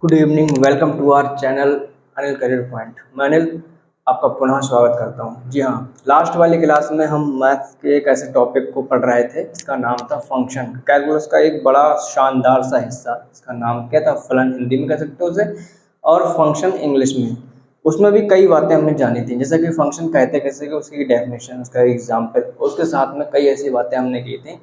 Good evening, welcome to our channel Anil Career Point. मैं अनिल आपका पुनः स्वागत करता हूं। जी हाँ, लास्ट वाली क्लास में हम मैथ्स के एक ऐसे टॉपिक को पढ़ रहे थे जिसका नाम था फंक्शन। कैलकुलस का एक बड़ा शानदार सा हिस्सा, इसका नाम क्या था, फलन हिंदी में कह सकते हो उसे, और फंक्शन इंग्लिश में। उसमें भी कई बातें हमने जानी थी, जैसे कि फंक्शन कहते कैसे, कि उसकी डेफिनेशन, उसका एग्जाम्पल, उसके साथ में कई ऐसी बातें हमने की थी,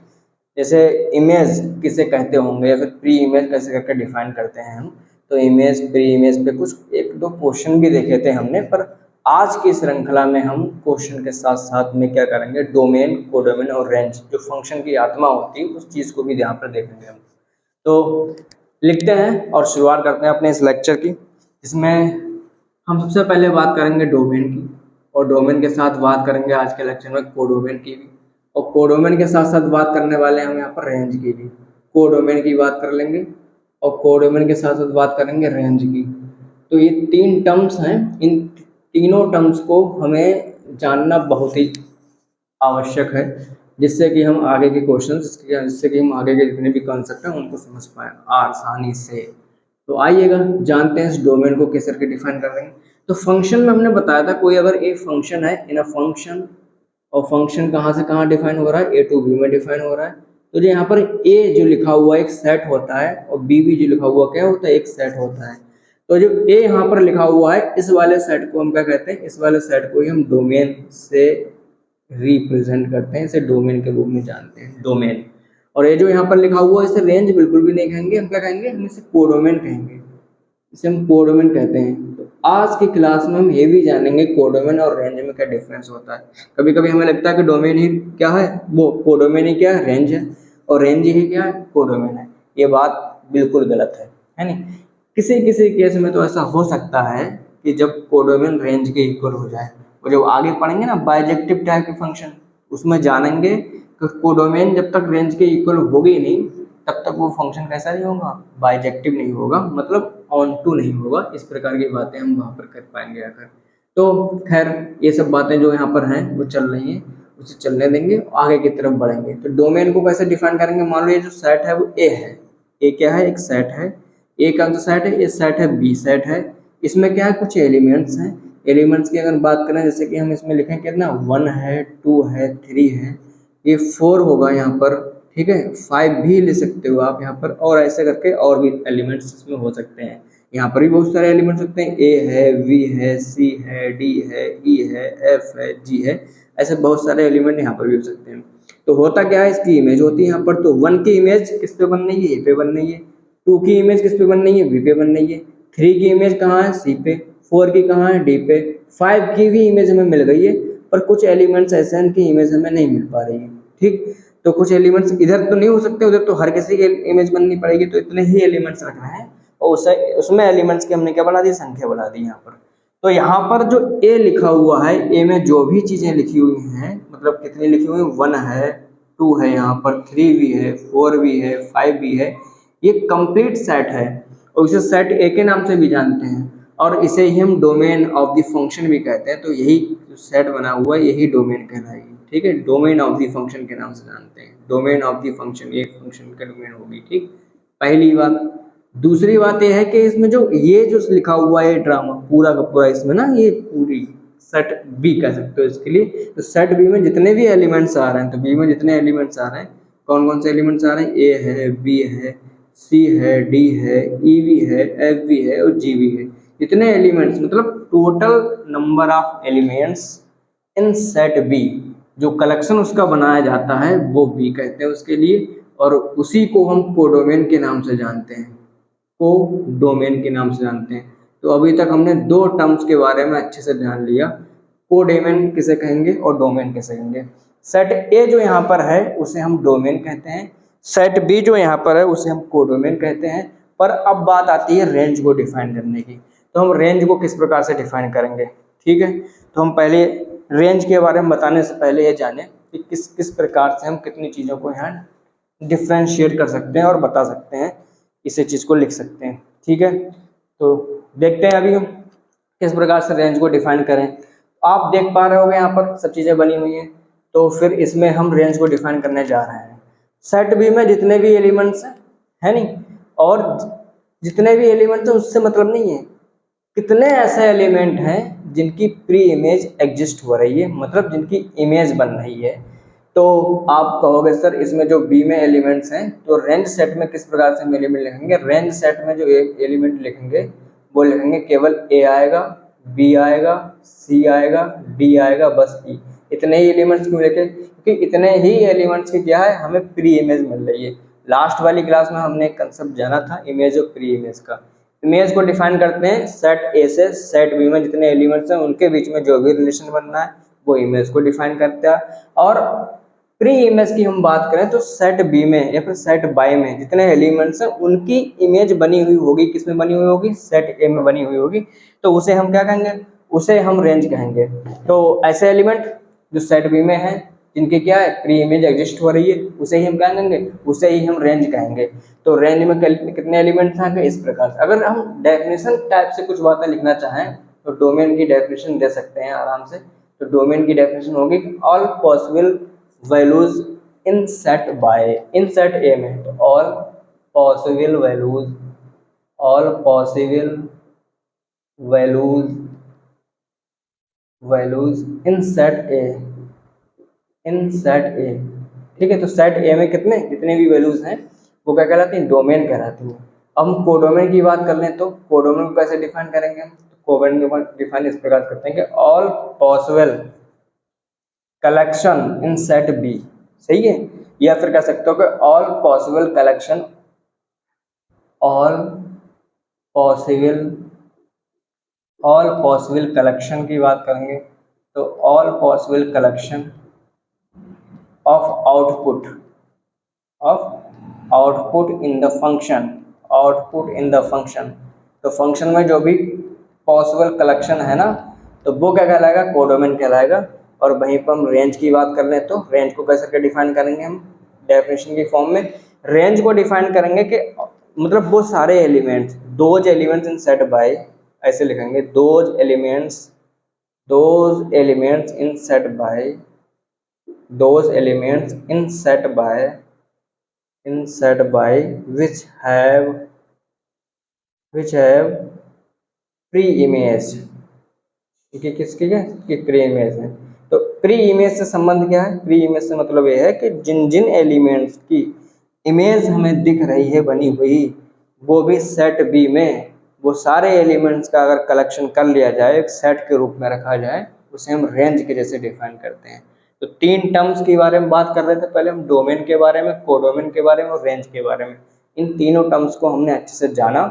जैसे इमेज किसे कहते होंगे या फिर प्री इमेज कैसे करके डिफाइन करते हैं हम। तो इमेज, प्री इमेज पे कुछ एक दो क्वेश्चन भी देखे थे हमने। पर आज की श्रृंखला में हम क्वेश्चन के साथ साथ में क्या करेंगे, डोमेन, कोडोमेन और रेंज, जो फंक्शन की आत्मा होती है, उस चीज को भी यहाँ पर देखेंगे हम। तो लिखते हैं और शुरुआत करते हैं अपने इस लेक्चर की, जिसमें हम सबसे पहले बात करेंगे डोमेन की, और डोमेन के साथ बात करेंगे आज के लेक्चर में कोडोमेन की भी, और कोडोमेन के साथ साथ बात करने वाले हैं हम यहाँ पर रेंज की भी। कोडोमेन की बात कर लेंगे और कोडोमेन के साथ साथ बात करेंगे रेंज की। तो ये तीन टर्म्स हैं, इन तीनों टर्म्स को हमें जानना बहुत ही आवश्यक है, जिससे कि हम आगे के क्वेश्चन, जिससे कि हम आगे के जितने भी कॉन्सेप्ट हैं उनको समझ पाए आसानी से। तो आइएगा जानते हैं इस डोमेन को किस तरह के डिफाइन कर देंगे। तो फंक्शन में हमने बताया था, कोई अगर एक फंक्शन है इन अ फंक्शन, और फंक्शन कहाँ से कहाँ डिफाइन हो रहा है, ए टू बी में डिफाइन हो रहा है। तो जो यहाँ पर ए जो लिखा हुआ एक सेट होता है, और बी भी जो लिखा हुआ क्या होता है, एक सेट होता है। तो जो ए यहाँ पर लिखा हुआ है, इस वाले सेट को हम क्या कहते हैं, इस वाले सेट को ही हम डोमेन से रिप्रेजेंट करते हैं, इसे डोमेन के रूप में जानते हैं, डोमेन। और ये जो यहाँ पर लिखा हुआ है, इसे रेंज बिल्कुल भी नहीं कहेंगे, हम क्या कहेंगे, हम इसे कोडोमेन कहेंगे, इसे हम कोडोमेन कहते हैं। तो आज की क्लास में हम ये भी जानेंगे कोडोमेन और रेंज में क्या डिफरेंस होता है। कभी कभी हमें लगता है कि डोमेन ही क्या है, वो कोडोमेन ही क्या है, रेंज है, और रेंज ही क्या है, कोडोमेन है। ये बात बिल्कुल गलत है नहीं। किसी किसी केस में तो ऐसा हो सकता है कि जब कोडोमेन रेंज के इक्वल हो जाए, और जब आगे पढ़ेंगे ना बाइजेक्टिव टाइप के फंक्शन, उसमें जानेंगे कि कोडोमेन जब तक रेंज के इक्वल होगी नहीं, तब तक वो फंक्शन कैसा नहीं होगा, बाइजेक्टिव नहीं होगा, मतलब ऑन टू नहीं होगा। इस प्रकार की बातें हम वहां पर कर पाएंगे आकर। तो खैर, ये सब बातें जो यहाँ पर हैं वो चल रही हैं, उसे चलने देंगे, आगे की तरफ बढ़ेंगे। तो डोमेन को कैसे डिफाइन करेंगे, मान लो ये जो सेट है वो ए है, ए क्या है, एक सेट है, ए का जो सेट है, ये सेट है, बी सेट है। इसमें क्या है, कुछ एलिमेंट्स हैं। एलिमेंट्स की अगर बात करें, जैसे कि हम इसमें लिखें कितना, 1 है, 2 है, 3 है, ये 4 होगा यहाँ पर, ठीक है, 5 भी ले सकते हो आप यहाँ पर, और ऐसे करके और भी एलिमेंट्स इसमें हो सकते हैं। यहाँ पर भी बहुत सारे एलिमेंट्स होते हैं, ए है, वी है, सी है, डी है, ई है, एफ है, जी है, ऐसे बहुत सारे एलिमेंट यहाँ पर भी हो सकते हैं। तो होता क्या है, इसकी इमेज होती है यहाँ पर। तो 1 की इमेज किस पे बन रही है, ए पे बन रही है। 2 की इमेज किस पे बन रही है, बी पे बन रही है। 3 की इमेज कहाँ है, सी पे। 4 की कहाँ है, डी पे। 5 की भी इमेज हमें मिल गई है, पर कुछ एलिमेंट्स ऐसे हैं इनकी इमेज हमें नहीं मिल पा रही है, ठीक। तो कुछ एलिमेंट्स इधर तो नहीं हो सकते, उधर तो हर किसी की इमेज बननी पड़ेगी, तो इतने ही एलिमेंट्स रख रहे हैं, और उसमें एलिमेंट्स की हमने क्या बना दी, संख्या बना दी यहाँ पर। तो यहाँ पर जो ए लिखा हुआ है, ए में जो भी चीजें लिखी हुई हैं, मतलब कितनी लिखी हुई, 1 है, 2 है, यहाँ पर 3 भी है, 4 भी है, 5 भी है, ये कंप्लीट सेट है, और इसे सेट ए के नाम से भी जानते हैं, और इसे ही हम डोमेन ऑफ द फंक्शन भी कहते हैं। तो यही जो सेट बना हुआ है, यही डोमेन कहलाएगी, ठीक है, डोमेन ऑफ द फंक्शन के नाम से जानते हैं, डोमेन ऑफ द फंक्शन, ये फंक्शन का डोमेन होगी, ठीक, पहली बात। दूसरी बात यह है कि इसमें जो ये जो लिखा हुआ है ड्रामा पूरा का पूरा, इसमें ना ये पूरी सेट बी कह सकते हो इसके लिए। तो सेट बी में जितने भी एलिमेंट्स आ रहे हैं, तो बी में जितने एलिमेंट्स आ रहे हैं, कौन कौन से एलिमेंट्स आ रहे हैं, ए है, बी है, सी है, डी है, ई भी है, एफ भी है, और जी भी है। जितने एलिमेंट्स, मतलब total number of elements in set B, जो कलेक्शन उसका बनाया जाता है, वो बी कहते हैं उसके लिए, और उसी को हम कोडोमेन के नाम से जानते हैं, को डोमेन के नाम से जानते हैं। तो अभी तक हमने दो टर्म्स के बारे में अच्छे से ध्यान लिया, कोडोमेन किसे कहेंगे और डोमेन किसे कहेंगे। सेट ए जो यहाँ पर है उसे हम डोमेन कहते हैं, सेट बी जो यहाँ पर है उसे हम कोडोमेन कहते हैं। पर अब बात आती है रेंज को डिफाइन करने की। तो हम रेंज को किस प्रकार से डिफाइन करेंगे, ठीक है। तो हम पहले रेंज के बारे में बताने से पहले ये जाने कि किस किस प्रकार से हम कितनी चीज़ों को यहाँ डिफ्रेंशिएट कर सकते हैं और बता सकते हैं, इसे चीज़ को लिख सकते हैं, ठीक है। तो देखते हैं अभी हम किस प्रकार से रेंज को डिफाइन करें। आप देख पा रहे होंगे यहाँ पर सब चीज़ें बनी हुई हैं। तो फिर इसमें हम रेंज को डिफाइन करने जा रहे हैं। सेट बी में जितने भी एलिमेंट्स हैं, है नहीं, और जितने भी एलिमेंट्स हैं उससे मतलब नहीं है, कितने ऐसे एलिमेंट हैं जिनकी प्री इमेज एग्जिस्ट हो रही है, मतलब जिनकी इमेज बन रही है। तो आप कहोगे सर इसमें जो बी में एलिमेंट्स हैं तो रेंज सेट में किस प्रकार से हम एलिमेंट लिखेंगे? रेंज सेट में जो एलिमेंट लिखेंगे वो लिखेंगे केवल ए आएगा, बी आएगा, सी आएगा, डी आएगा, बस ई। इतने ही एलिमेंट्स क्यों लिखे? क्योंकि इतने ही एलिमेंट्स की क्या है, हमें प्री इमेज मिल रही है। लास्ट वाली क्लास में हमने एक कंसेप्ट जाना था इमेज और प्री इमेज का। इमेज को डिफाइन करते हैं सेट ए से सेट बी में जितने एलिमेंट्स हैं उनके बीच में जो भी रिलेशन बनना है वो इमेज को डिफाइन करता है। और प्री इमेज की हम बात करें तो सेट बी में या फिर सेट बाई में जितने एलिमेंट्स हैं उनकी इमेज बनी हुई होगी, किसमें बनी हुई होगी? सेट ए में बनी हुई होगी। तो उसे हम क्या कहेंगे? उसे हम रेंज कहेंगे। तो ऐसे एलिमेंट जो सेट बी में है जिनकी क्या है, प्री इमेज एग्जिस्ट हो रही है, उसे ही हम क्या कहेंगे? उसे ही हम रेंज कहेंगे। तो रेंज में कितने एलिमेंट्स आएंगे? इस प्रकार से। अगर हम डेफिनेशन टाइप से कुछ बातें लिखना चाहें तो डोमेन की डेफिनेशन दे सकते हैं आराम से। तो डोमेन की डेफिनेशन होगी all possible values in set by, in set A में तो all possible values, all possible values, values in set A, in set A. ठीक है, तो सेट ए में कितने जितने भी वैल्यूज हैं वो क्या कहलाती हैं? डोमेन कहलाती हैं। अब हम कोडोमेन की बात कर लें तो कोडोमेन को कैसे डिफाइन करेंगे हम? तो कोडोमेन को डिफाइन इस प्रकार करते हैं कि all possible collection in set B. सही है, या फिर कह सकते हो कि all possible collection, all possible, all possible collection की बात करेंगे तो all possible collection of output, of output in the function, output in the function. तो फंक्शन में जो भी पॉसिबल कलेक्शन है ना तो वो क्या कहलाएगा? कोडोमेन कहलाएगा। और वहीं पर हम रेंज की बात कर लें तो रेंज को कैसे क्या डिफाइन करेंगे हम? डेफिनेशन की फॉर्म में रेंज को डिफाइन करेंगे कि मतलब वो सारे elements, those elements in set by, ऐसे लिखेंगे those elements, those elements in set by, those elements in set by, in set by which have pre-image। ठीक है, किसकी है? कि प्री इमेज है। तो प्री इमेज से संबंध क्या है? प्री इमेज से मतलब ये है कि जिन जिन एलिमेंट्स की इमेज हमें दिख रही है बनी हुई, वो भी सेट बी में वो सारे एलिमेंट्स का अगर कलेक्शन कर लिया जाए, एक सेट के रूप में रखा जाए, उसे हम रेंज के जैसे डिफाइन करते हैं। तो तीन टर्म्स के बारे में बात कर रहे थे पहले हम, डोमेन के बारे में, कोडोमेन के बारे में और रेंज के बारे में। इन तीनों टर्म्स को हमने अच्छे से जाना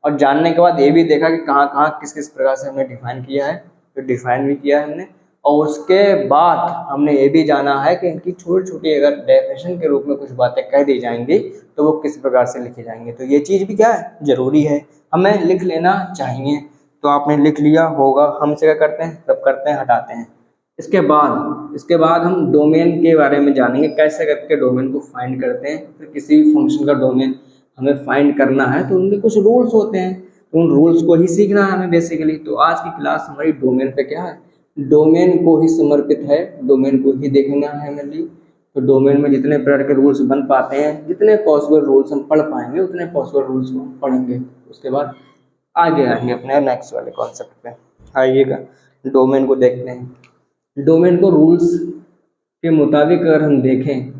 और जानने के बाद ये भी देखा कि कहाँ कहाँ किस किस प्रकार से हमने डिफाइन किया है, तो डिफाइन भी किया है हमने। और उसके बाद हमने ये भी जाना है कि इनकी छोटी छोटी अगर डेफिनेशन के रूप में कुछ बातें कह दी जाएंगी तो वो किस प्रकार से लिखी जाएंगी। तो ये चीज़ भी क्या है? जरूरी है, हमें लिख लेना चाहिए। तो आपने लिख लिया होगा। हमसे क्या करते हैं? सब करते हैं, हटाते हैं। इसके बाद हम डोमेन के बारे में जानेंगे, कैसे करके डोमेन को फाइंड करते हैं। फिर किसी भी फंक्शन का डोमेन हमें फाइंड करना है तो उनके कुछ रूल्स होते हैं, तो उन रूल्स को ही सीखना है हमें बेसिकली। तो आज की क्लास हमारी डोमेन पे क्या है? डोमेन को ही समर्पित है, डोमेन को ही देखना है हमें लिए। तो डोमेन में जितने प्रकार के रूल्स बन पाते हैं, जितने पॉसिबल रूल्स हम पढ़ पाएंगे उतने पॉसिबल रूल्स को हम पढ़ेंगे। उसके बाद आगे आएंगे अपने नेक्स्ट वाले कॉन्सेप्ट पे। आइएगा डोमेन को देखते हैं। डोमेन को रूल्स के मुताबिक अगर हम देखें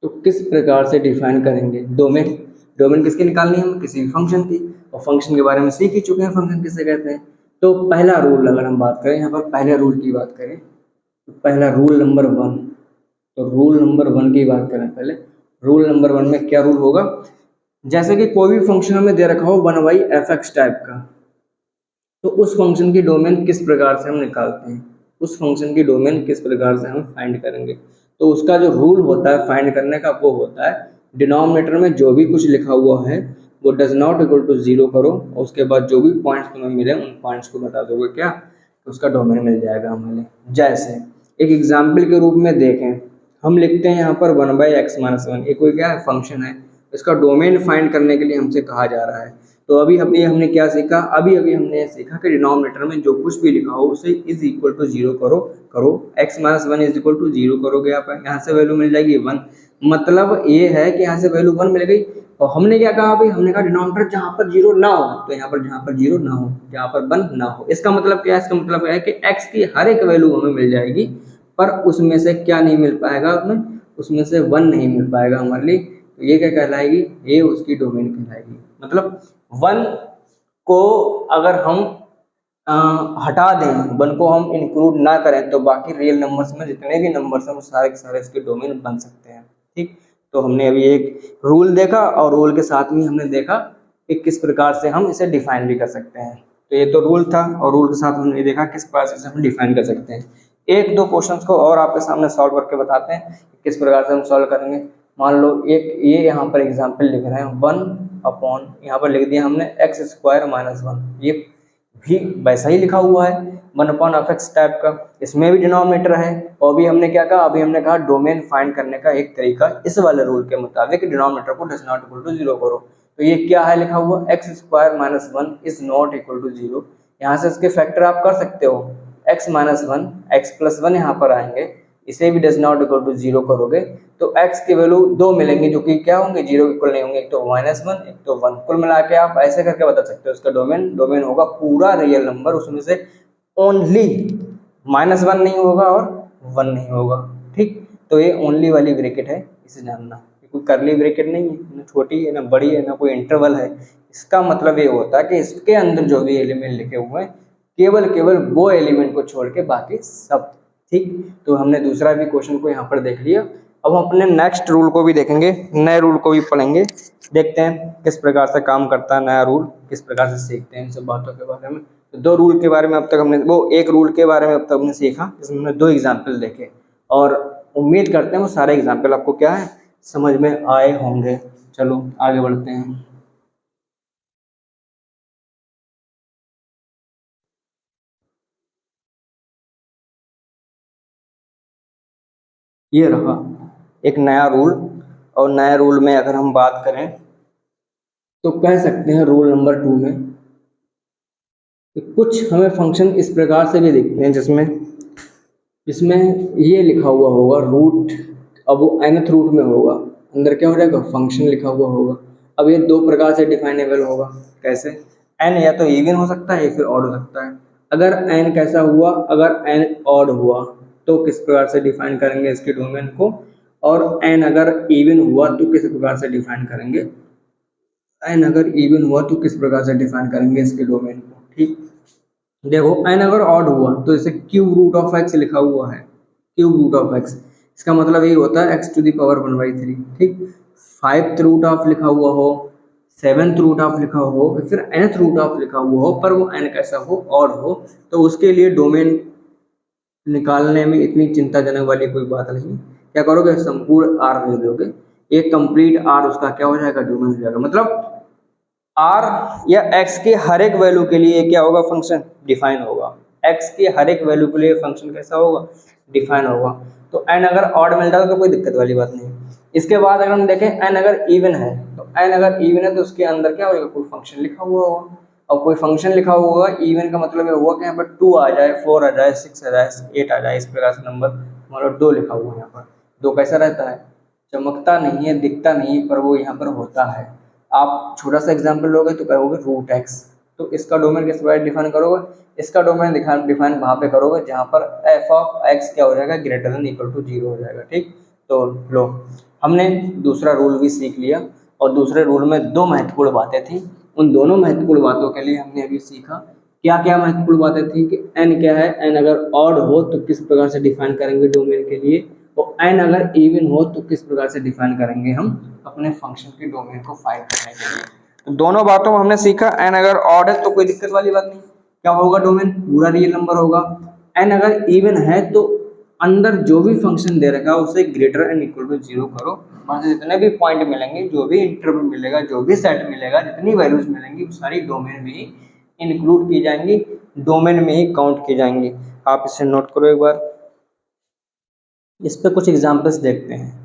तो किस प्रकार से डिफाइन करेंगे डोमेन? डोमेन किसकी निकालनी है? हम किसी भी फंक्शन की, और फंक्शन के बारे में सीख ही चुके हैं फंक्शन किसे कहते हैं। तो पहला रूल अगर हम बात करें, यहाँ पर पहले रूल की बात करें तो पहला रूल नंबर 1। तो रूल नंबर 1 की बात करें पहले, रूल नंबर 1 में क्या रूल होगा? जैसे कि कोई भी फंक्शन हमें दे रखा हो 1/f(x) टाइप का, तो उस फंक्शन की डोमेन किस प्रकार से हम निकालते हैं, उस फंक्शन की डोमेन किस प्रकार से हम फाइंड करेंगे। तो उसका जो रूल होता है फाइंड करने का वो होता है डिनोमिनेटर में जो भी कुछ लिखा हुआ है वो डज नॉट इक्वल टू 0 करो, और उसके बाद जो भी पॉइंट्स तुम्हें मिले उन पॉइंट्स को बता दोगे क्या, तो उसका डोमेन मिल जाएगा हमें। जैसे एक एग्जाम्पल के रूप में देखें, हम लिखते हैं यहाँ पर 1/x-1, ये कोई क्या है? फंक्शन है। इसका डोमेन फाइंड करने के लिए हमसे कहा जा रहा है। तो अभी हमने क्या सीखा? अभी हमने सीखा कि डिनोमिनेटर में जो कुछ भी लिखा हो उसे इज इक्वल टू 0 करो x-1 इज इक्वल टू 0 करोगे आप, यहाँ से वैल्यू मिल जाएगी 1। मतलब ये है कि यहाँ से वैल्यू 1 मिल गई और हमने क्या कहा भाई, हमने कहा डिनोमिनेटर जहां पर जीरो ना हो, तो यहाँ पर जहां पर जीरो ना हो, जहां पर वन ना हो, इसका मतलब क्या है, इसका मतलब है कि x की हर एक वैल्यू हमें मिल जाएगी, पर उसमें से क्या नहीं मिल पाएगा, हमें उसमें से वन नहीं मिल पाएगा हमारे लिए। तो ये क्या कहलाएगी, ये उसकी डोमेन कहलाएगी। मतलब वन को अगर हम हटा दें, वन को हम इंक्लूड ना करें, तो बाकी रियल नंबर्स में जितने भी नंबर्स हैं वो सारे के सारे इसके डोमेन बन सकते हैं। ठीक, तो हमने अभी एक रूल देखा और रूल के साथ में हमने देखा कि किस प्रकार से हम इसे डिफाइन भी कर सकते हैं। तो ये तो रूल था, और रूल के साथ हमने देखा किस प्रकार से इसे हम डिफाइन कर सकते हैं। एक दो क्वेश्चंस को और आपके सामने सॉल्व करके बताते हैं किस प्रकार से हम सॉल्व करेंगे। मान लो एक ये यहाँ पर एग्जाम्पल लिख रहे हैं, वन अपॉन यहाँ पर लिख दिया हमने एक्स स्क्वायर माइनस वन, ये भी वैसा ही लिखा हुआ है, one upon F x type का, इसमें भी डिनोमिनेटर है। और अभी हमने क्या कहा, अभी हमने कहा डोमेन फाइंड करने का एक तरीका इस वाले रूल के मुताबिक डिनोमिनेटर को does not equal to zero करो। तो ये क्या है लिखा हुआ, x square minus one is not equal to zero. यहाँ से इसके फैक्टर आप कर सकते हो, x minus one, x plus one यहाँ पर आएंगे, इसे भी does not equal to zero करोगे तो x की वैल्यू दो मिलेंगी जो कि क्या होंगे, जीरो इक्वल नहीं होंगे, एक तो माइनस वन एक तो वन। कुल मिला के आप ऐसे करके बता सकते हो इसका डोमेन, डोमेन होगा पूरा रियल नंबर, उसमें से ओनली माइनस वन नहीं होगा और वन नहीं होगा। ठीक, तो ये ओनली वाली ब्रैकेट है, इसे जानना, कोई करली ब्रैकेट नहीं है, ना छोटी है ना बड़ी है ना कोई इंटरवल है। इसका मतलब ये होता है कि इसके अंदर जो भी एलिमेंट लिखे हुए हैं केवल केवल वो एलिमेंट को छोड़ के बाकी सब। ठीक, तो हमने दूसरा भी क्वेश्चन को यहाँ पर देख लिया। अब हम अपने नेक्स्ट रूल को भी देखेंगे, नए रूल को भी पढ़ेंगे, देखते हैं किस प्रकार से काम करता है नया रूल, किस प्रकार से सीखते हैं इन सब बातों के बारे में। तो दो रूल के बारे में अब तक हमने, वो एक रूल के बारे में अब तक हमने सीखा जिसमें हमने दो एग्जाम्पल देखे, और उम्मीद करते हैं वो सारे एग्जाम्पल आपको क्या है, समझ में आए होंगे। चलो आगे बढ़ते हैं। ये रहा एक नया रूल, और नए रूल में अगर हम बात करें तो कह सकते हैं रूल नंबर टू में कि कुछ हमें फंक्शन इस प्रकार से भी दिखते हैं जिसमें जिसमें ये लिखा हुआ होगा रूट, अब वो nth रूट में होगा, अंदर क्या हो जाएगा, फंक्शन लिखा हुआ होगा। अब ये दो प्रकार से डिफाइनेबल होगा, कैसे, n या तो इवन हो सकता है या फिर ऑड हो सकता है। अगर n कैसा हुआ, अगर n ऑड हुआ तो किस प्रकार से डिफाइन करेंगे इसके डोमेन को, और n अगर इवन हुआ तो किस प्रकार से डिफाइन करेंगे, n अगर इवन हुआ तो किस प्रकार से डिफाइन करेंगे इसके डोमेन को। ठीक, देखो n अगर ऑड हुआ तो इसे क्यूब रूट ऑफ x लिखा हुआ है, क्यूब रूट ऑफ x, इसका मतलब यही होता है x to the power one by three. ठीक, फाइव रूट ऑफ लिखा हुआ हो, सेवेंथ रूट ऑफ लिखा हो, फिर nth रूट ऑफ लिखा हुआ हो, पर वो n कैसा हो, ऑड हो, तो उसके लिए डोमेन निकालने में इतनी चिंताजनक वाली कोई बात नहीं। क्या करोगे, संपूर्ण आर ले दोगे, एक कंप्लीट आर उसका क्या हो जाएगा, डोमेन हो जाएगा। मतलब आर या एक्स के हर एक वैल्यू के लिए क्या होगा, फंक्शन डिफाइन होगा, एक्स के हर एक वैल्यू के लिए फंक्शन कैसा होगा, डिफाइन होगा। तो एन अगर ऑड मिल जाता तो कोई दिक्कत वाली बात नहीं। इसके बाद अगर हम देखें एन अगर इवन है, तो एन अगर इवन है तो उसके अंदर क्या होगा, कोई फंक्शन लिखा हुआ होगा, और कोई फंक्शन लिखा हुआ होगा इवन का मतलब ये हुआ कि यहाँ पर टू आ जाए, फोर आ जाए, सिक्स आ जाए, एट आ जाए, इस प्रकार से नंबर, मतलब दो लिखा हुआ है यहाँ पर, दो कैसा रहता है, चमकता नहीं है, दिखता नहीं है, पर वो यहाँ पर होता है। आप छोटा सा एग्जाम्पल लोगे तो कहोगे रूट एक्स, तो इसका डोमेन किस प्रकार डिफाइन करोगे, इसका डोमेन डिफाइन वहाँ पे करोगे जहाँ पर एफ ऑफ एक्स क्या हो जाएगा, greater than equal to zero हो जाएगा। ठीक, तो लो हमने दूसरा रूल भी सीख लिया, और दूसरे रूल में दो महत्वपूर्ण बातें थी, उन दोनों महत्वपूर्ण बातों के लिए हमने अभी सीखा क्या क्या महत्वपूर्ण बातें थी, कि एन क्या है, एन अगर ऑड हो तो किस प्रकार से डिफाइन करेंगे डोमेन के लिए, और एन अगर इवन हो तो किस प्रकार से डिफाइन करेंगे हम अपने फंक्शन के डोमेन को फाइंड करने के लिए। तो दोनों बातों में हमने सीखा, एन अगर ऑड है तो कोई दिक्कत वाली बात नहीं, क्या होगा, डोमेन पूरा रियल नंबर होगा। एन अगर इवन है तो अंदर जो भी फंक्शन दे रखा है उसे greater and equal to zero करो, वहां से जितने भी पॉइंट मिलेंगे, जो भी इंटरवल मिलेगा, जो भी सेट मिलेगा, जितनी वैल्यूज मिलेंगी वो सारी डोमेन में ही इंक्लूड की जाएंगी, डोमेन में ही काउंट की जाएंगी। आप इसे नोट करो एक बार, इस पे कुछ एग्जांपल्स देखते हैं।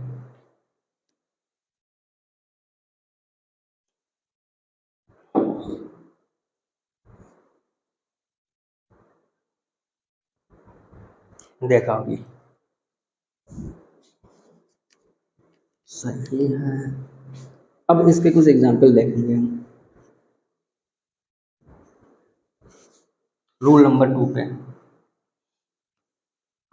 देखा अभी सही है, अब इसके कुछ एग्जाम्पल देखेंगे हम। रूल नंबर 2 पे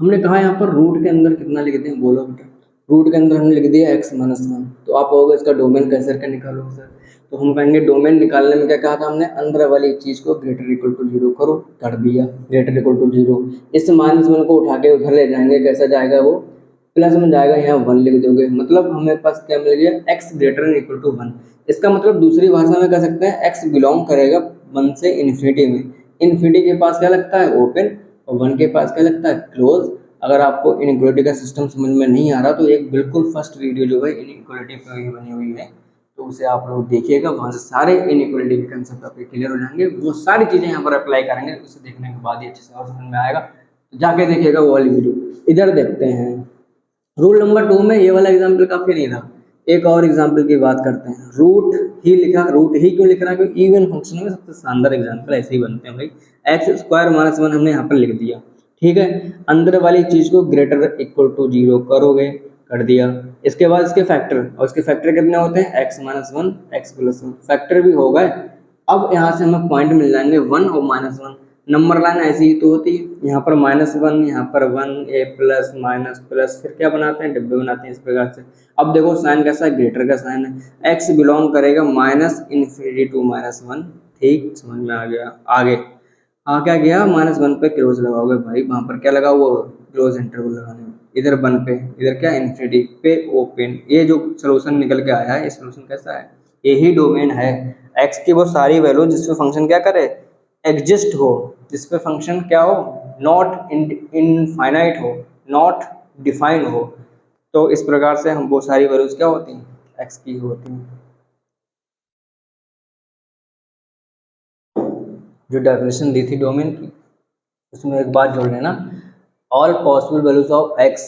हमने कहा यहाँ पर रूट के अंदर कितना लिख दें, बोलो बेटा। रूट के अंदर हमने लिख दिया x-1। तो आप कहोगे इसका डोमेन कैसे करके निकालो सर। तो हम कहेंगे डोमेन निकालने में क्या कहा था हमने, अंदर वाली चीज को ग्रेटर इक्वल टू 0 करो, कर दिया ग्रेटर इक्वल टू 0। इस -1 को उठा के उधर ले जाएंगे, कैसा जाएगा वो, प्लस में जाएगा, यहाँ 1 लिख दोगे, मतलब हमें पास क्या मिल गया, x ग्रेटर इक्वल टू 1। इसका मतलब दूसरी भाषा में कह सकते हैं x बिलोंग करेगा 1 से इन्फिनिटी में। इन्फिनिटी के पास क्या लगता है, ओपन, और 1 के पास क्या लगता है, क्लोज। अगर आपको इनइक्वालिटी का सिस्टम समझ में नहीं आ रहा तो एक बिल्कुल फर्स्ट वीडियो जो है इनइक्वालिटी पर ही बनी हुई है, तो उसे आप लोग देखिएगा, वहाँ से सारे इनइक्वालिटी के कंसेप्ट आपके क्लियर हो जाएंगे। वो सारी चीज़ें यहाँ पर अप्लाई करेंगे, उसे देखने के बाद ही अच्छे से और समझ में आएगा। तो जाके देखिएगा वो वाली वीडियो। इधर देखते हैं रूल नंबर 2 में ये वाला एग्जाम्पल काफी नहीं था, एक और एग्जाम्पल की बात करते हैं। रूट ही लिखा, रूट ही क्यों लिख रहा है, क्योंकि इवन फंक्शन में सबसे शानदार एग्जाम्पल ऐसे ही बनते हैं भाई। x स्क्वायर माइनस 1 हमने यहाँ पर लिख दिया, ठीक है। अंदर वाली चीज को ग्रेटर इक्वल टू 0 करोगे, कर दिया। इसके बाद इसके फैक्टर, और इसके फैक्टर कितने होते हैं, x-1 x+1, फैक्टर भी हो गए। अब यहाँ से हमें पॉइंट मिल जाएंगे 1 और -1। नंबर लाइन ऐसी ही तो होती है, यहाँ पर -1, यहाँ पर 1, a प्लस माइनस प्लस, फिर क्या बनाते हैं, डिब्बे बनाते हैं इस प्रकार से। अब देखो साइन कैसा है, ग्रेटर का साइन है, x बिलोंग करेगा -इन्फिनिटी टू -1, ठीक, समझ में आ गया। आगे क्या गया, -1 पे क्लोज लगाओगे भाई, वहां पर क्या लगा हुआ, क्लोज इंटरवल लगाने में। इधर 1 पे, इधर क्या, इन्फिनिटी पे ओपन। ये जो सोल्यूशन निकल के आया है, ये सोल्यूशन कैसा है, यही डोमेन है। x की वो सारी वैल्यू जिसपे फंक्शन क्या करे, एग्जिस्ट हो, जिसपे फंक्शन क्या हो, नॉट इनफाइनाइट हो, नॉट डिफाइंड हो। तो इस प्रकार से हम वो सारी वैल्यूज क्या होती हैं, x की होती हैं। जो डेफिनेशन दी थी डोमेन की, उसमें एक बात जोड़ लेना, all possible values of x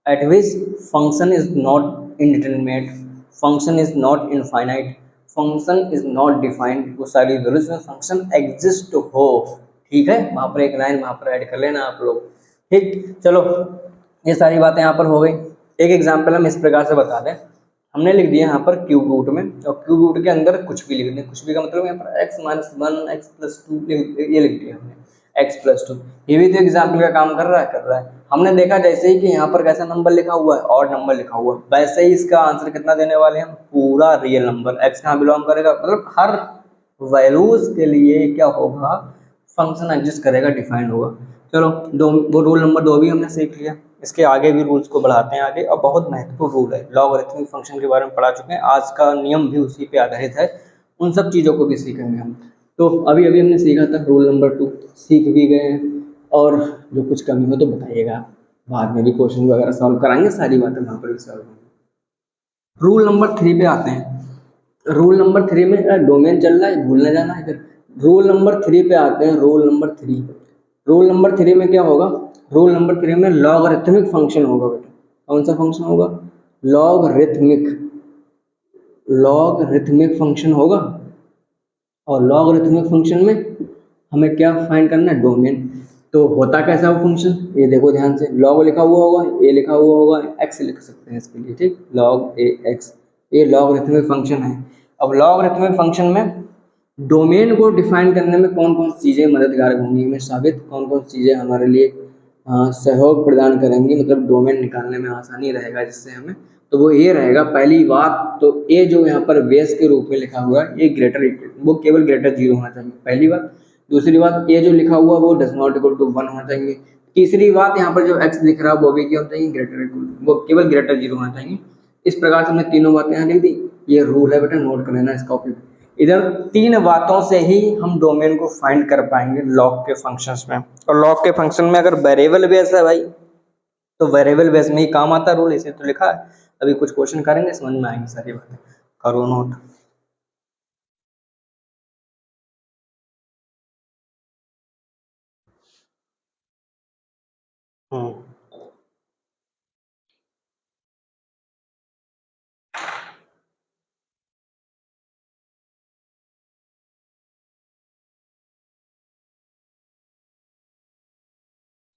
eight which function is not indeterminate, function is not infinite, function is not defined, वो सारी वैल्यूज में फंक्शन एग्जिस्ट हो, ठीक है। वहां पर एक लाइन वहां पर ऐड कर लेना आप लोग, ठीक। चलो ये सारी बातें यहाँ पर हो गई। एक एग्जाम्पल हम इस प्रकार से बता दें, हमने लिख दिया यहाँ पर क्यूब रूट में, और क्यूब रूट के अंदर कुछ भी लिख दें, कुछ भी का मतलब यहाँ पर x-1 x+2 ये लिख दिया हमने, x+2। ये भी तो एग्जाम्पल का काम कर रहा है, कर रहा है। हमने देखा जैसे ही कि यहाँ पर कैसा नंबर लिखा हुआ है, ऑड नंबर लिखा हुआ है, वैसे ही इसका आंसर कितना देने वाले हैं, पूरा रियल नंबर। x कहाँ बिलोंग करेगा, मतलब हर वैल्यूज के लिए क्या होगा, फंक्शन एग्जिस्ट करेगा, डिफाइंड होगा। चलो दो, वो रूल नंबर 2 भी हमने सीख लिया। इसके आगे भी रूल्स को बढ़ाते हैं आगे, और बहुत महत्वपूर्ण रूल है, लॉगरिथमिक फंक्शन के बारे में पढ़ा चुके हैं, आज का नियम भी उसी पे आधारित है, उन सब चीज़ों को भी सीखेंगे हम। तो अभी अभी हमने सीखा था रूल नंबर 2, सीख भी गए हैं। और जो कुछ कमी हो तो बताइएगा, बाद में भी क्वेश्चन वगैरह सॉल्व कराएंगे, सारी बातें वहाँ पर भी सॉल्व होंगी। रूल नंबर 3 पे आते हैं। रूल नंबर 3 में डोमेन चल रहा है, भूलने जाना है फिर। रूल नंबर 3 पे आते हैं, रूल नंबर 3। रूल नंबर 3 में क्या होगा, रूल नंबर 3 में लॉगरिथमिक फंक्शन होगा बेटा। कौन सा फंक्शन होगा, लॉगरिथमिक, लॉगरिथमिक फंक्शन होगा। और लॉगरिथमिक फंक्शन में हमें क्या फाइंड करना है, डोमेन। तो होता कैसा वो फंक्शन, ये देखो ध्यान से, लॉग लिखा हुआ होगा, ए लिखा हुआ होगा, एक्स लिख सकते हैं इसके लिए, ठीक, लॉग ए एक्स, ये लॉगरिथमिक फंक्शन है। अब लॉगरिथमिक फंक्शन में डोमेन को डिफाइन करने में कौन कौन सी चीज़ें मददगार होंगी हमें साबित, कौन कौन सी चीज़ें हमारे लिए सहयोग प्रदान करेंगी, मतलब डोमेन निकालने में आसानी रहेगा जिससे हमें। तो वो ये रहेगा, पहली बात तो ये जो यहाँ पर बेस के रूप में लिखा हुआ है, ये ग्रेटर, वो केवल ग्रेटर 0 होना चाहिए, पहली बात। दूसरी बात, ये जो लिखा हुआ वो डज नॉट इक्वल टू 1 होना चाहिए। तीसरी बात, यहाँ पर जो x लिख रहा है वो भी क्या होना चाहिए, ग्रेटर इक्वल, वो केवल ग्रेटर 0 होना चाहिए। इस प्रकार से हमने तीनों बातें यहाँ लिख दी। ये रूल है बेटा, नोट कर लेना इसका उपयोग। इधर 3 बातों से ही हम डोमेन को फाइंड कर पाएंगे लॉग के फंक्शंस में। और लॉग के फंक्शन में अगर वेरिएबल बेस है भाई, तो वेरिएबल बेस में ही काम आता है रूल, इसे तो लिखा है। अभी कुछ क्वेश्चन करेंगे, समझ में आएंगी सारी बातें, करो नोट। हम्म,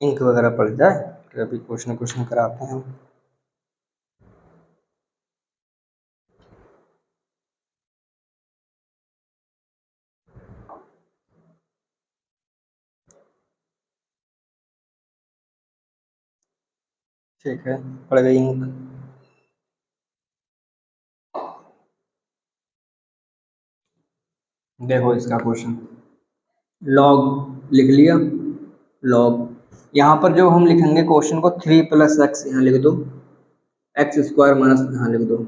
इंक वगैरह पड़ जाए तो अभी क्वेश्चन क्वेश्चन कराते हैं हम। ठीक है, पड़ गई इंक। देखो इसका क्वेश्चन, लॉग लिख लिया, लॉग यहाँ पर जो हम लिखेंगे क्वेश्चन को 3 + x यहाँ लिख दो, एक्स स्क्वायर माइनस यहाँ लिख दो।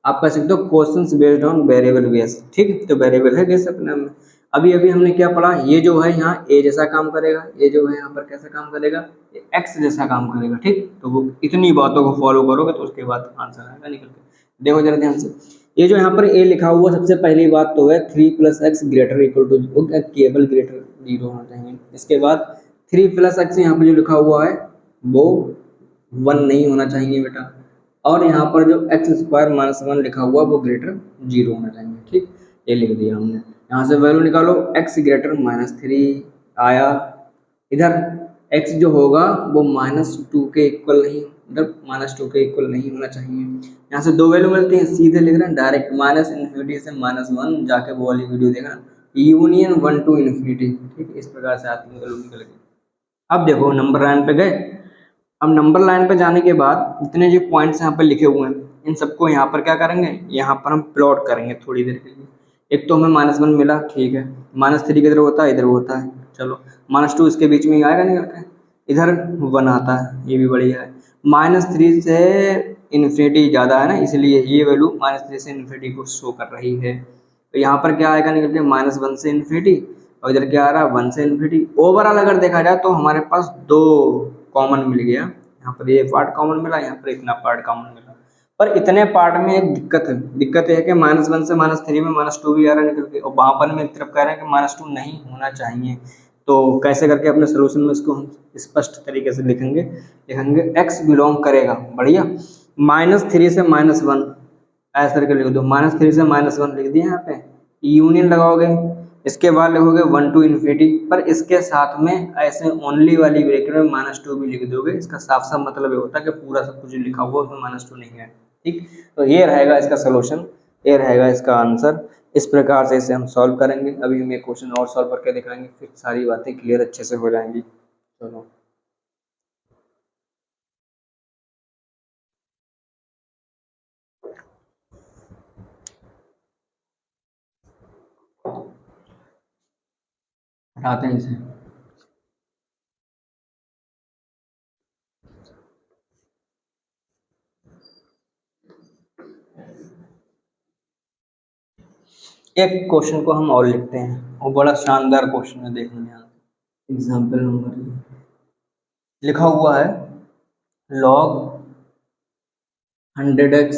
आप कह सकते हो question based on variable base, ठीक, तो वेरिएबल है बेस अपने में। अभी अभी हमने क्या पढ़ा, ये जो है यहाँ ए जैसा काम करेगा, ये जो है यहाँ पर कैसा काम करेगा, ये एक्स जैसा काम करेगा, ठीक। तो वो इतनी बातों को फॉलो करोगे तो उसके बाद आंसर आएगा निकल के। देखो जरा ध्यान से, ये जो यहाँ पर ए लिखा हुआ, सबसे पहली बात तो है 3 + x ग्रेटर इक्वल टू केवल ग्रेटर 0 होना चाहिए। इसके बाद 3 + x यहाँ पर जो लिखा हुआ है वो 1 नहीं होना चाहिए बेटा, और यहाँ पर जो एक्स स्क्वायर माइनस 1 लिखा हुआ वो ग्रेटर 0 होना चाहिए, ठीक। ये लिख दिया हमने। यहाँ से वैल्यू निकालो, एक्स ग्रेटर -3 आया, इधर x जो होगा वो -2 के इक्वल नहीं, मतलब -2 के इक्वल नहीं होना चाहिए। यहाँ से दो वैल्यू मिलती है, सीधे लिख रहे हैं डायरेक्ट, -∞ से -1 जाके वो वाली वीडियो देखना, यूनियन 1 to ∞, ठीक। इस प्रकार से आती है वैल्यू निकल के। अब देखो नंबर लाइन पे गए, अब नंबर लाइन पे जाने के बाद इतने जो पॉइंट्स यहाँ पे लिखे हुए हैं, इन सबको यहाँ पर क्या करेंगे, यहाँ पर हम प्लॉट करेंगे थोड़ी देर के लिए। एक तो हमें -1 मिला, ठीक है, -3 किधर होता है, इधर होता है, चलो -2 इसके बीच में ही आएगा निकल के, इधर 1 आता है, ये भी बढ़िया है। -3 से इन्फिनिटी ज़्यादा है ना, इसलिए ये वैल्यू -3 से इन्फिनिटी को शो कर रही है। तो यहाँ पर क्या आएगा निकल के, -1 से इन्फिनिटी, और इधर क्या आ रहा है 1 से इन्फिनिटी। ओवरऑल अगर देखा जाए तो हमारे पास दो कॉमन मिल गया, यहाँ पर ये पार्ट कॉमन मिला, यहाँ पर इतना पार्ट कॉमन मिला। पर इतने पार्ट में एक दिक्कत है, दिक्कत है कि -1 से -3 में -2 भी आ रहा है निकल के, और वहाँ पर में एक तरफ कह रहे हैं कि -2 नहीं होना चाहिए। तो कैसे करके अपने सोल्यूशन में इसको हम स्पष्ट तरीके से लिखेंगे, लिखेंगे x बिलोंग करेगा, बढ़िया, -3 से -1 ऐसा करके लिख दो, -3 से -1 लिख दिया यहाँ पे, यूनियन लगाओगे, इसके बाद लिखोगे 1 to ∞, पर इसके साथ में ऐसे ओनली वाली ब्रैकेट में -2 भी लिख दोगे। इसका साफ साफ मतलब ये होता है कि पूरा सब कुछ लिखा हुआ उसमें -2 नहीं है, ठीक। तो ये रहेगा इसका सोल्यूशन, ये रहेगा इसका आंसर। इस प्रकार से इसे हम सॉल्व करेंगे। अभी हम एक क्वेश्चन और सॉल्व करके दिखाएंगे, फिर सारी बातें क्लियर अच्छे से हो जाएंगी। चलो हटाते हैं इसे। एक क्वेश्चन को हम और लिखते हैं, वो बड़ा शानदार क्वेश्चन है, देखने में। एग्जाम्पल नंबर लिखा हुआ है, log 100x,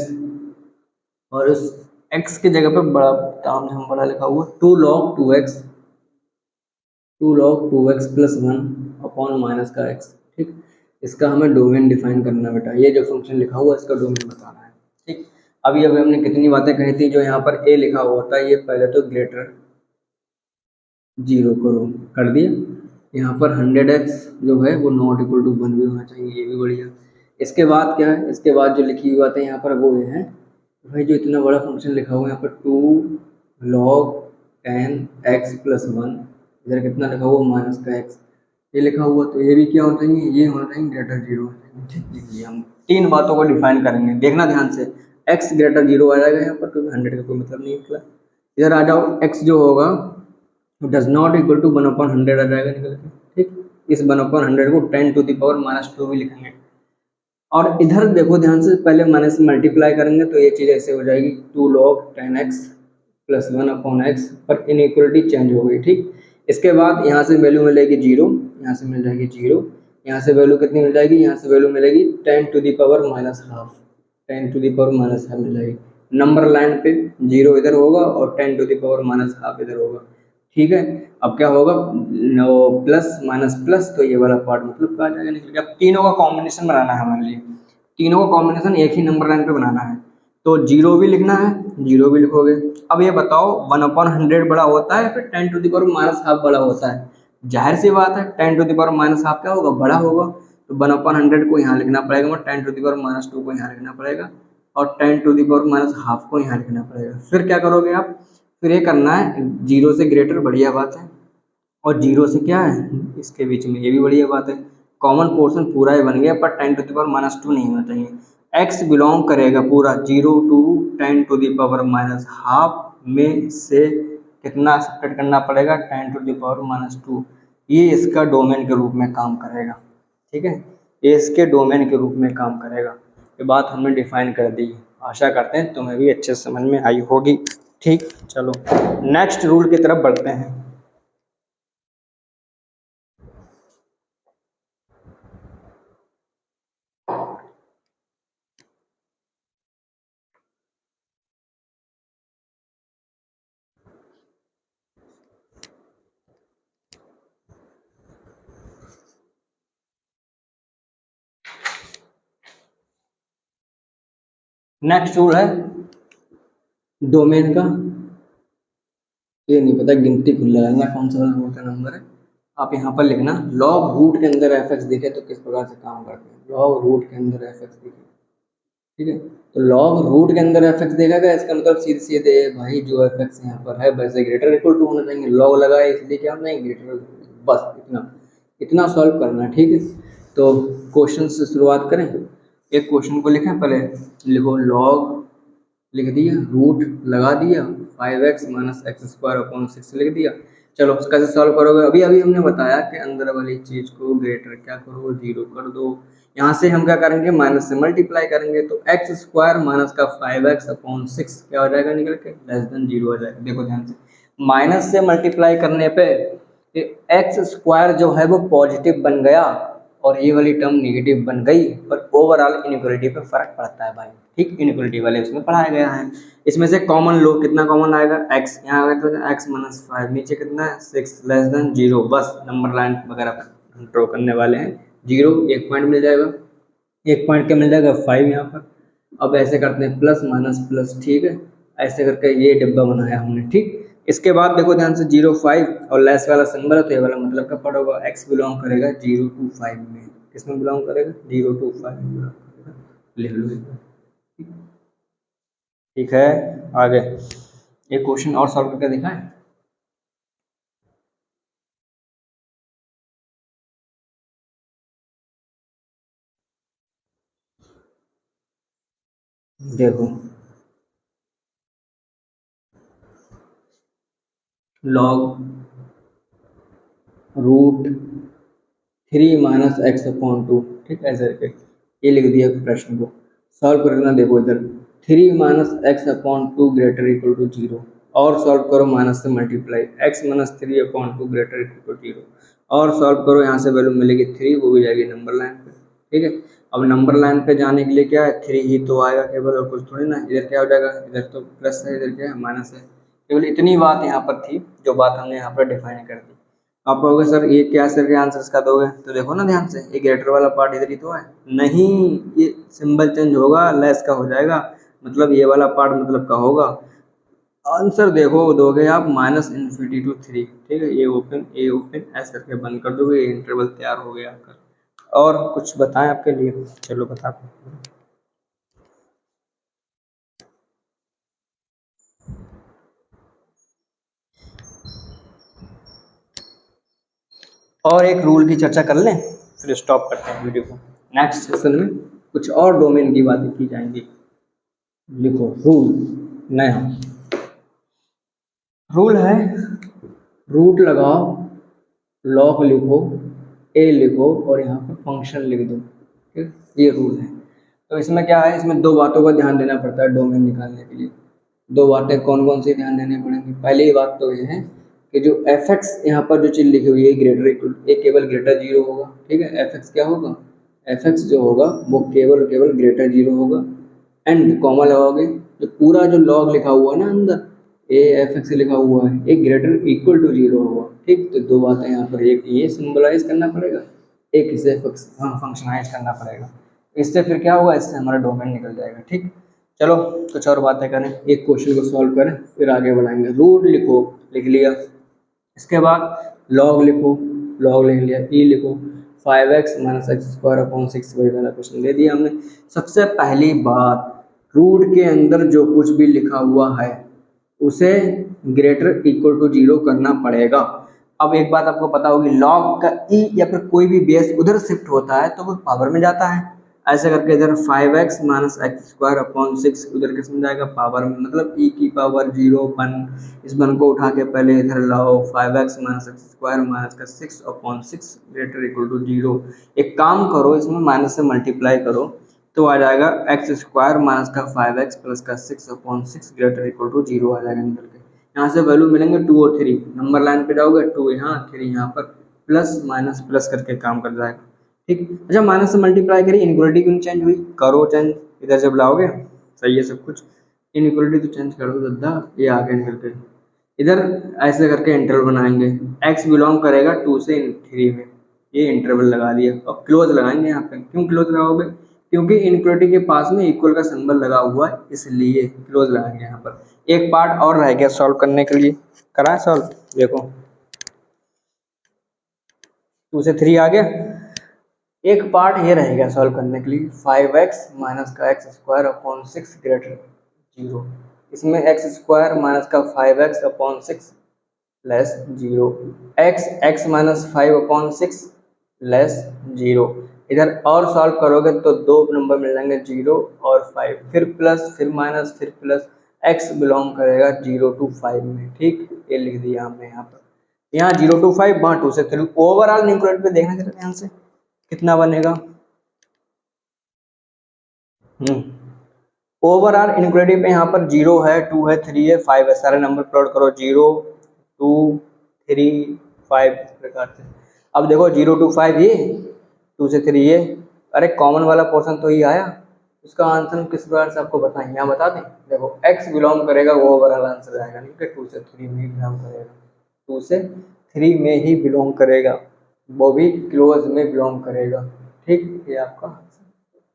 और उस x की जगह पे बड़ा ताम झाम बड़ा लिखा हुआ 2log 2x plus 1 upon minus का x, ठीक। इसका हमें डोमेन डिफाइन करना बेटा, ये जो फंक्शन लिखा हुआ है इसका डोमेन बताना है, ठीक। अभी अभी हमने कितनी बातें कही थी, जो यहाँ पर a लिखा हुआ होता है ये पहले तो ग्रेटर 0 करो, कर दिया। यहाँ पर 100x जो है वो नॉट इक्वल टू 1 भी होना चाहिए, ये भी बढ़िया। इसके बाद क्या है, इसके बाद जो लिखी हुई बात है यहाँ पर वो ये है, भाई जो इतना बड़ा फंक्शन लिखा हुआ है यहाँ पर 2log 10x प्लस 1, इधर कितना लिखा हुआ माइनस का x, ये लिखा हुआ, तो ये भी क्या होना चाहिए, ये होना चाहिए ग्रेटर 0 होना चाहिए, ठीक। ये हम तीन बातों को डिफाइन करेंगे, देखना ध्यान से। x ग्रेटर 0 आ जाएगा यहाँ पर, क्योंकि 100 का कोई मतलब नहीं निकला। इधर आ जाओ, x जो होगा डज नॉट इक्वल टू 1/100 आ जाएगा निकल के, ठीक। इस 1/100 को 10⁻⁻² भी लिखेंगे। और इधर देखो ध्यान से, पहले माइनस मल्टीप्लाई करेंगे तो ये चीज़ ऐसे हो जाएगी, 2log 10x प्लस 1/x, पर इनइक्वलिटी चेंज हो गई, ठीक। इसके बाद यहाँ से वैल्यू मिलेगी 0, यहाँ से मिल जाएगी 0, यहाँ से वैल्यू कितनी मिल जाएगी, यहाँ से वैल्यू मिलेगी 10⁻⁻½ 10⁻⁻½ मिल जाएगी। नंबर लाइन पे 0 इधर होगा और 10⁻⁻½ इधर होगा, ठीक है। अब क्या होगा, प्लस माइनस प्लस, तो ये वाला पार्ट मतलब क्या आ जाएगा निकल के। अब तीनों का कॉम्बिनेशन बनाना है हमारे लिए, तीनों का कॉम्बिनेशन एक ही नंबर लाइन पे बनाना है, तो 0 भी लिखना है, 0 भी लिखोगे। अब ये बताओ 1/100 बड़ा होता है फिर 10⁻⁻½ बड़ा होता है, जाहिर सी बात है 10⁻⁻½ क्या होगा, बड़ा होगा। तो 1/100 को यहाँ लिखना पड़ेगा, 10⁻²2 को यहाँ लिखना पड़ेगा, और 10⁻½ को यहाँ लिखना पड़ेगा। फिर क्या करोगे आप, फिर ये करना है 0 से ग्रेटर, बढ़िया बात है, और 0 से क्या है इसके बीच में, ये भी बढ़िया बात है। कॉमन पोर्शन पूरा ही बन गया, पर 10⁻² नहीं होना चाहिए। x बिलोंग करेगा पूरा 0 to 10⁻½ में से कितना सब्ट्रैक्ट करना पड़ेगा, 10⁻²। ये इसका डोमेन के रूप में काम करेगा, ठीक है, ये इसके डोमेन के रूप में काम करेगा। ये बात हमने डिफाइन कर दी। आशा करते हैं तुम्हें भी अच्छे समझ में आई होगी। ठीक, चलो नेक्स्ट रूल की तरफ बढ़ते हैं। नेक्स्ट रूल है डोमेन का, ये नहीं पता गिनती खुल लगाना कौन सा रूट का नंबर है। आप यहाँ पर लिखना लॉग रूट के अंदर एफ एक्स दिखे तो किस प्रकार से काम करते हैं। लॉग रूट के अंदर एफ एक्स दिखे, ठीक है, तो लॉग रूट के अंदर एफ एक्स देखेगा, इसका मतलब सीधे सीधे भाई जो एफ एक्स यहाँ पर है वैसे ग्रेटर इक्वल टू होना चाहिए। लॉग लगाए इसलिए क्या होना है, ग्रेटर, बस इतना सॉल्व करना है, ठीक है। तो क्वेश्चन से शुरुआत करें। एक क्वेश्चन को लिखें, पहले लिखो लॉग, लिख दिया, रूट लगा दिया, 5x - x² / 6 लिख दिया। चलो कैसे सॉल्व करोगे, अभी अभी हमने बताया कि अंदर वाली चीज को ग्रेटर क्या करो, 0 कर दो। यहाँ से हम क्या करेंगे, माइनस से मल्टीप्लाई करेंगे, तो x² माइनस का 5x/6 क्या हो जाएगा, निकल के <0 हो जाएगा। देखो ध्यान से, माइनस से मल्टीप्लाई करने पे x² जो है वो पॉजिटिव बन गया और ये वाली टर्म नेगेटिव बन गई, पर ओवरऑल इनइक्वालिटी पे फर्क पड़ता है भाई, ठीक, इनइक्वालिटी वाले उसमें पढ़ाया गया है। इसमें से कॉमन लो, कितना कॉमन आएगा, x, यहाँ आएगा तो x - 5, नीचे कितना है 6 <0, बस नंबर लाइन वगैरह ड्रॉ करने वाले हैं। 0 1 पॉइंट मिल जाएगा, 1 पॉइंट क्या मिल जाएगा 5 यहाँ पर। अब ऐसे करते हैं प्लस माइनस प्लस, ठीक है, ऐसे करके ये डिब्बा बनाया हमने, ठीक। इसके बाद देखो ध्यान से 0 5 और लेस वाला सिंबल है तो ये वाला मतलब क्या पड़ेगा, x बिलोंग करेगा 0 to 5 में, किसमें बिलोंग करेगा 0 to 5 में, लिख लो एक बार, ठीक है। आगे एक क्वेश्चन और सॉल्व करके दिखाएं। देखो लॉग रूट 3 - x/2, ठीक, ऐसे करके ये लिख दिया प्रश्न को। सॉल्व करना, देखो इधर 3 - x/2 ग्रेटर इक्वल टू 0, और सॉल्व करो माइनस से multiply, x - 3/2 greater equal to 0, और सॉल्व करो, यहाँ से वैल्यू मिलेगी 3, वो भी जाएगी नंबर लाइन पे, ठीक है। अब नंबर लाइन पे जाने के लिए क्या है, 3 ही तो आएगा केवल, और कुछ थोड़ी ना। इधर क्या हो जाएगा, इधर तो प्लस है, इधर क्या है माइनस है। केवल इतनी बात यहाँ पर थी जो बात हमने यहाँ पर डिफाइन कर दी। आप कहोगे सर ये क्या सर के आंसर का दोगे, तो देखो ना ध्यान से, ये ग्रेटर वाला पार्ट इधर ही तो है, नहीं ये सिंबल चेंज होगा, लेस का हो जाएगा, मतलब ये वाला पार्ट मतलब का होगा। आंसर देखो दोगे आप -∞ to 3, ठीक है, ये ओपन ऐसे करके बंद कर दोगे, ये इंटरवल तैयार हो गया आपका। और कुछ बताएं आपके लिए, चलो बता। और एक रूल की चर्चा कर लें, फिर स्टॉप करते हैं वीडियो को। नेक्स्ट सेशन में कुछ और डोमेन की बातें की जाएंगी। लिखो रूल, नया रूल है, रूट लगाओ, लॉग लिखो, ए लिखो, और यहाँ पर फंक्शन लिख दो, ठीक, ये रूल है। तो इसमें क्या है, इसमें दो बातों का ध्यान देना पड़ता है डोमेन निकालने के लिए। दो बातें कौन कौन सी ध्यान देने पड़ेंगी, पहली बात तो ये है कि जो एफ एक्स यहाँ पर जो चीज़ लिखी हुई है ग्रेटर इक्वल, ये केवल ग्रेटर 0 होगा, ठीक है। एफ एक्स क्या होगा, एफ एक्स जो होगा वो केवल केवल ग्रेटर 0 होगा। एंड कॉमा लगाओगे, जो पूरा जो लॉग लिखा हुआ है ना अंदर, ए एफ एक्स लिखा हुआ है, एक ग्रेटर इक्वल टू 0 होगा, ठीक। तो दो बातें यहाँ पर, एक ये सिंबलाइज करना पड़ेगा, एक इसे फंक्शनाइज करना पड़ेगा। इससे फिर क्या होगा, इससे हमारा डोमेन निकल जाएगा, ठीक। चलो कुछ और बातें करें, एक क्वेश्चन को सॉल्व करें फिर आगे बढ़ाएंगे। रूट लिखो, लिख लिया, इसके बाद लॉग लिखो, लॉग लिख लिया, ई लिखो, 5x - x² / 6, वही वाला क्वेश्चन दे दिया हमने। सबसे पहली बात, रूट के अंदर जो कुछ भी लिखा हुआ है उसे ग्रेटर इक्वल टू 0 करना पड़ेगा। अब एक बात आपको पता होगी, लॉग का ई या फिर कोई भी बेस उधर शिफ्ट होता है तो वो पावर में जाता है। ऐसे करके इधर 5x minus x square upon 6 उधर किस में जाएगा, पावर में, मतलब e की पावर 0 1। इस 1 को उठा के पहले इधर लाओ, 5x minus x square minus का 6 अपॉन 6 ग्रेटर इक्वल टू 0। एक काम करो, इसमें माइनस से मल्टीप्लाई करो तो आ जाएगा एक्स स्क्वायर माइनस का 5x प्लस का 6 अपॉन 6 ग्रेटर इक्वल टू 0 आ जाएगा निकल के। यहाँ से वैल्यू मिलेंगे 2 और 3, नंबर लाइन पे जाओगे 2 यहाँ 3 यहाँ पर, प्लस माइनस प्लस करके काम कर जाएगा। ठीक, अच्छा माइनस से मल्टीप्लाई करिए, इनइक्वालिटी क्यों चेंज हुई, करो चेंज, इधर जब लाओगे सही है सब कुछ, इनइक्वालिटी तो चेंज कर दो दद्दा, ये आ गया निकल के। इधर ऐसे करके इंटरवल बनाएंगे, x बिलोंग करेगा 2 से 3 में, ये इंटरवल लगा दिया। अब क्लोज लगाएंगे यहाँ पे, क्यों क्लोज लगाओगे, क्योंकि इनइक्वालिटी के पास में इक्वल का सिंबल लगा हुआ है इसलिए क्लोज लगाएंगे यहाँ पर। एक पार्ट और रह गया सॉल्व करने के लिए, कराएं सॉल्व, देखो 2 से 3 आ गया। एक पार्ट ये रहेगा सॉल्व करने के लिए, 5x माइनस का एक्स स्क्वायर अपॉन 6 ग्रेटर 0। इसमें एक्स स्क्वायर माइनस का 5x upon 6 less 0, x minus 5 upon 6 less 0। इधर और सॉल्व करोगे तो दो नंबर मिल जाएंगे 0 और 5, फिर प्लस फिर माइनस फिर प्लस, x बिलोंग करेगा 0 to 5 में। ठीक, ये लिख दिया हमने यहाँ पर, यहाँ 0 to 5 वहाँ 2 से 3। ओवरऑल न्यूक्लियर पे देखना जरा ध्यान से कितना बनेगा, ओवरऑल इनइक्वालिटी पे यहाँ पर 0 है 2 है 3 है 5 है, सारे नंबर प्लॉट करो 0 2 3 5 इस प्रकार से। अब देखो 0 to 5 ये, 2 से 3 ये, अरे कॉमन वाला पोर्शन तो ही आया, उसका आंसर किस प्रकार से आपको बताएं, यहाँ बता दें। देखो x बिलोंग करेगा, वो ओवरऑल आंसर आएगा, नहीं कि 2 से 3 में ही बिलोंग करेगा, 2 से 3 में ही बिलोंग करेगा, वो भी क्लोज में बिलोंग करेगा। ठीक, ये आपका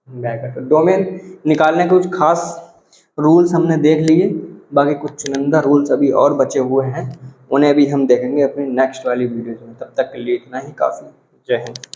ब्रैकेट। डोमेन निकालने के कुछ खास रूल्स हमने देख लिए, बाकी कुछ चुनिंदा रूल्स अभी और बचे हुए हैं, उन्हें भी हम देखेंगे अपनी नेक्स्ट वाली वीडियोज में। तब तक के लिए इतना ही काफ़ी। जय हिंद।